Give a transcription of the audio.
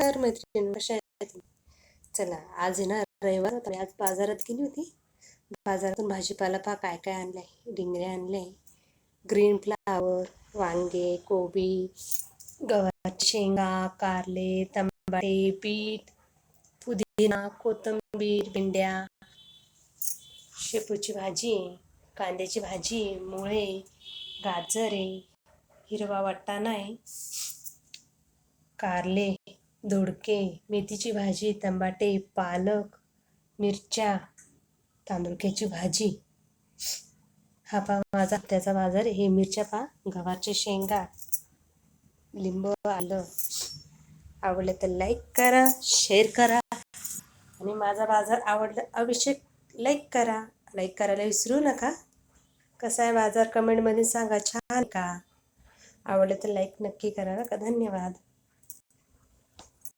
नमस्कार मैत्रिणी, कशा आहेत तुम्ही? चला, आज आहे ना रविवार होता. मी आज बाजारात गेली होती. बाजारातून भाजीपाला पहा काय काय आणलाय. डिंगरे आणले, ग्रीन फ्लावर, वांगे, कोबी, गव्हाची शेंगा, कारले, टमाटे, बीट, पुदिना, कोथिंबीर, भेंड्या, शेपूची भाजी, कांद्याची भाजी, मुळे, गाजर आहे, हिरवा वाटाणा आहे, कारले, दोडके, मेथीची भाजी, टमाटे, पालक, मिरच्या, तांदुळक्याची भाजी. हा पहा माझा हप्त्याचा बाजार. हे मिरच्या पहा, गव्हाच्या शेंगा, लिंबू, आलं. आवडलं तर लाईक करा, शेअर करा आणि माझा बाजार आवडला अवश्य लाईक करा. लाईक करायला विसरू नका. कसा आहे बाजार कमेंटमध्ये सांगा. छान का? आवडलं तर लाईक नक्की करा. का धन्यवाद.